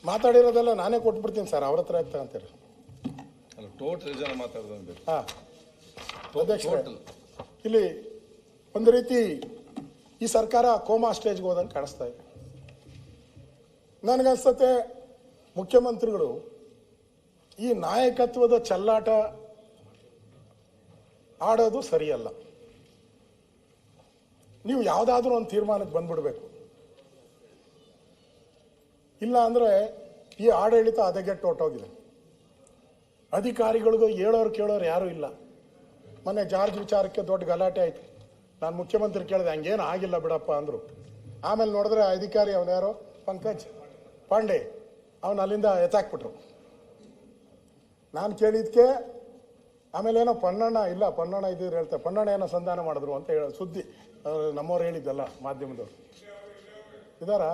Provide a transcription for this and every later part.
ಮಾತಾಡಿರೋದೆಲ್ಲ ನಾನೇ ಕೊಟ್ಬಿಡ್ತೀನಿ ಸರ್, ಅವ್ರ ಹತ್ರ ತಗೊಂತೀರಿ. ಟೋಟಲ್ ಜನ ಮಾತಾಡೋದು. ಹಾಂ ಅಧ್ಯಕ್ಷರೇ, ಇಲ್ಲಿ ಒಂದು ರೀತಿ ಈ ಸರ್ಕಾರ ಕೋಮಾ ಸ್ಟೇಜ್ಗೆ ಹೋದಂಗೆ ಕಾಣಿಸ್ತಾ ಇದೆ. ನನಗನ್ಸುತ್ತೆ ಮುಖ್ಯಮಂತ್ರಿಗಳು ಈ ನಾಯಕತ್ವದ ಚೆಲ್ಲಾಟ ಆಡೋದು ಸರಿಯಲ್ಲ. ನೀವು ಯಾವುದಾದ್ರೂ ಒಂದು ತೀರ್ಮಾನಕ್ಕೆ ಬಂದ್ಬಿಡ್ಬೇಕು. ಇಲ್ಲ ಅಂದರೆ ಈ ಆಡಳಿತ ಹದಗೆಟ್ಟು ಹೊರಟೋಗಿದೆ. ಅಧಿಕಾರಿಗಳಿಗೂ ಹೇಳೋರು ಕೇಳೋರು ಯಾರೂ ಇಲ್ಲ. ಮೊನ್ನೆ ಜಾರ್ಜ್ ವಿಚಾರಕ್ಕೆ ದೊಡ್ಡ ಗಲಾಟೆ ಆಯಿತು. ನಾನು ಮುಖ್ಯಮಂತ್ರಿ ಕೇಳಿದೆ, ಹಂಗೇನು ಆಗಿಲ್ಲ ಬಿಡಪ್ಪ ಅಂದರು. ಆಮೇಲೆ ನೋಡಿದ್ರೆ ಅಧಿಕಾರಿ ಅವನ್ಯಾರೋ ಪಂಕಜ್ ಪಾಂಡೆ ಅವನು ಅಲ್ಲಿಂದ ಎತ್ತಾಕ್ಬಿಟ್ರು. ನಾನು ಕೇಳಿದ್ಕೆ ಆಮೇಲೆ ಏನೋ ಪನ್ನಣ್ಣ ಇಲ್ಲ, ಪನ್ನಣ್ಣ ಇದ್ದಿದ್ರು ಹೇಳ್ತಾರೆ, ಪನ್ನಣ್ಣ ಏನೋ ಸಂಧಾನ ಮಾಡಿದ್ರು ಅಂತ ಹೇಳ ಸುದ್ದಿ ನಮ್ಮವ್ರು ಹೇಳಿದ್ದಲ್ಲ, ಮಾಧ್ಯಮದವ್ರು ಇದಾರಾ?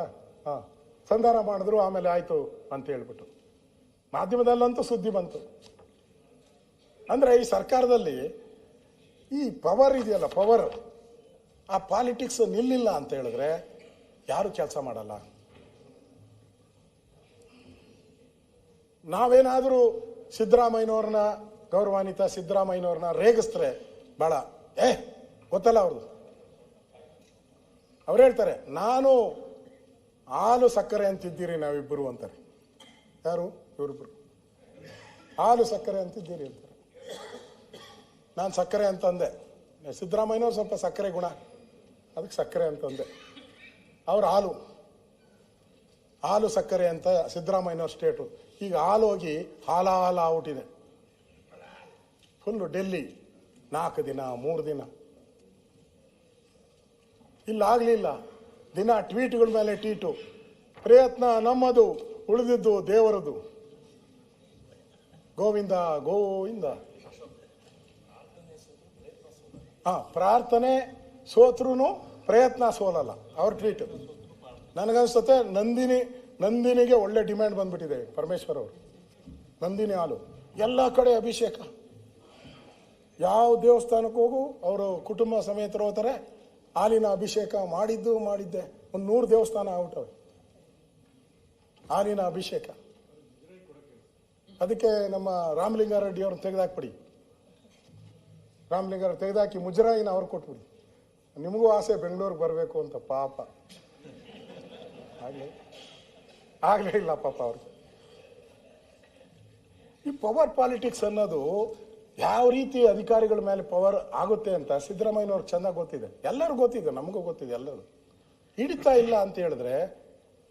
ಹಾಂ, ಸಂಧಾನ ಮಾಡಿದ್ರು ಆಮೇಲೆ ಆಯಿತು ಅಂತ ಹೇಳ್ಬಿಟ್ಟು ಮಾಧ್ಯಮದಲ್ಲಂತೂ ಸುದ್ದಿ ಬಂತು. ಅಂದರೆ ಈ ಸರ್ಕಾರದಲ್ಲಿ ಈ ಪವರ್ ಇದೆಯಲ್ಲ, ಪವರ್, ಆ ಪಾಲಿಟಿಕ್ಸ್ ನಿಲ್ಲಿಲ್ಲ ಅಂತ ಹೇಳಿದ್ರೆ ಯಾರು ಕೆಲಸ ಮಾಡಲ್ಲ. ನಾವೇನಾದರೂ ಸಿದ್ದರಾಮಯ್ಯನವ್ರನ್ನ, ಗೌರವಾನ್ವಿತ ಸಿದ್ದರಾಮಯ್ಯನವ್ರನ್ನ ರೇಗಿಸ್ತಾರೆ ಭಾಳ, ಗೊತ್ತಲ್ಲ ಅವ್ರದ್ದು. ಅವ್ರು ಹೇಳ್ತಾರೆ, ನಾನು ಹಾಲು ಸಕ್ಕರೆ ಅಂತಿದ್ದೀರಿ ನಾವಿಬ್ಬರು ಅಂತಾರೆ. ಯಾರು? ಇವರಿಬ್ಬರು ಹಾಲು ಸಕ್ಕರೆ ಅಂತಿದ್ದೀರಿ ಅಂತಾರೆ. ನಾನು ಸಕ್ಕರೆ ಅಂತಂದೆ. ಸಿದ್ದರಾಮಯ್ಯನವ್ರು ಸ್ವಲ್ಪ ಸಕ್ಕರೆ ಗುಣ, ಅದಕ್ಕೆ ಸಕ್ಕರೆ ಅಂತಂದೆ. ಅವ್ರು ಹಾಲು ಸಕ್ಕರೆ ಅಂತ ಸಿದ್ದರಾಮಯ್ಯನವ್ರ ಸ್ಟೇಟು. ಈಗ ಹಾಲು ಹೋಗಿ ಹಾಲ ಔಟಿದೆ. ಫುಲ್ಲು ಡೆಲ್ಲಿ 4 ದಿನ 3 ದಿನ ಇಲ್ಲಾಗಲಿಲ್ಲ. ದಿನ ಟ್ವೀಟ್ಗಳ ಮೇಲೆ ಟ್ವೀಟು, ಪ್ರಯತ್ನ ನಮ್ಮದು, ಉಳಿದಿದ್ದು ದೇವರದು, ಗೋವಿಂದ ಗೋವಿಂದ. ಪ್ರಾರ್ಥನೆ ಸೋತ್ರೂ ಪ್ರಯತ್ನ ಸೋಲಲ್ಲ, ಅವ್ರ ಟ್ವೀಟ್. ನನಗನ್ಸುತ್ತೆ ನಂದಿನಿಗೆ ಒಳ್ಳೆ ಡಿಮ್ಯಾಂಡ್ ಬಂದ್ಬಿಟ್ಟಿದೆ ಪರಮೇಶ್ವರ್ ಅವರು. ನಂದಿನಿ ಹಾಲು ಎಲ್ಲ ಕಡೆ ಅಭಿಷೇಕ, ಯಾವ ದೇವಸ್ಥಾನಕ್ಕೆ ಹೋಗು ಅವರು ಕುಟುಂಬ ಸಮೇತರು ಹೋಗ್ತಾರೆ. ಹಾಲಿನ ಅಭಿಷೇಕ ಮಾಡಿದ್ದೆ ಒಂದು 100 ದೇವಸ್ಥಾನ ಆಗ್ಬಿಟ್ಟವೆ ಹಾಲಿನ ಅಭಿಷೇಕ. ಅದಕ್ಕೆ ನಮ್ಮ ರಾಮಲಿಂಗಾರೆಡ್ಡಿ ಅವ್ರನ್ನ ತೆಗೆದಾಕ್ಬಿಡಿ, ರಾಮಲಿಂಗಾರೆಡ್ಡಿ ತೆಗೆದಾಕಿ ಮುಜರಾಯಿನ ಅವ್ರು ಕೊಟ್ಬಿಡಿ. ನಿಮಗೂ ಆಸೆ ಬೆಂಗಳೂರಿಗೆ ಬರಬೇಕು ಅಂತ. ಪಾಪ ಆಗಲೇ ಇಲ್ಲ ಪಾಪ ಅವ್ರಿಗೆ. ಈ ಪವರ್ ಪಾಲಿಟಿಕ್ಸ್ ಅನ್ನೋದು ಯಾವ ರೀತಿ ಅಧಿಕಾರಿಗಳ ಮೇಲೆ ಪವರ್ ಆಗುತ್ತೆ ಅಂತ ಸಿದ್ದರಾಮಯ್ಯನವ್ರಿಗೆ ಚೆನ್ನಾಗಿ ಗೊತ್ತಿದೆ, ಎಲ್ಲರೂ ಗೊತ್ತಿದೆ, ನಮಗೂ ಗೊತ್ತಿದೆ, ಎಲ್ಲರೂ. ಹಿಡಿತಾ ಇಲ್ಲ ಅಂತ ಹೇಳಿದ್ರೆ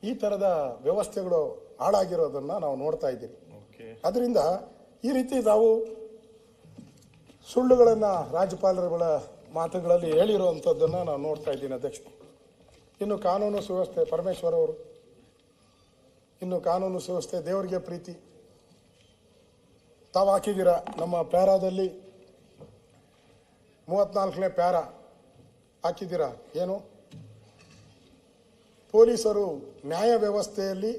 ಈ ಥರದ ವ್ಯವಸ್ಥೆಗಳು ಹಾಳಾಗಿರೋದನ್ನ ನಾವು ನೋಡ್ತಾ ಇದ್ದೀವಿ. ಅದರಿಂದ ಈ ರೀತಿ ನಾವು ಸುಳ್ಳುಗಳನ್ನು ರಾಜ್ಯಪಾಲರುಗಳ ಮಾತುಗಳಲ್ಲಿ ಹೇಳಿರುವಂಥದ್ದನ್ನು ನಾವು ನೋಡ್ತಾ ಇದ್ದೀನಿ ಅಧ್ಯಕ್ಷ. ಇನ್ನು ಕಾನೂನು ಸುವ್ಯವಸ್ಥೆ, ಪರಮೇಶ್ವರ್ ಅವರು, ಇನ್ನು ಕಾನೂನು ಸುವ್ಯವಸ್ಥೆ, ದೇವರಿಗೆ ಪ್ರೀತಿ ತಾವು ಹಾಕಿದ್ದೀರಾ. ನಮ್ಮ ಪ್ಯಾರಾದಲ್ಲಿ 34ನೇ ಪ್ಯಾರಾ ಹಾಕಿದ್ದೀರಾ. ಏನು? ಪೊಲೀಸರು ನ್ಯಾಯ ವ್ಯವಸ್ಥೆಯಲ್ಲಿ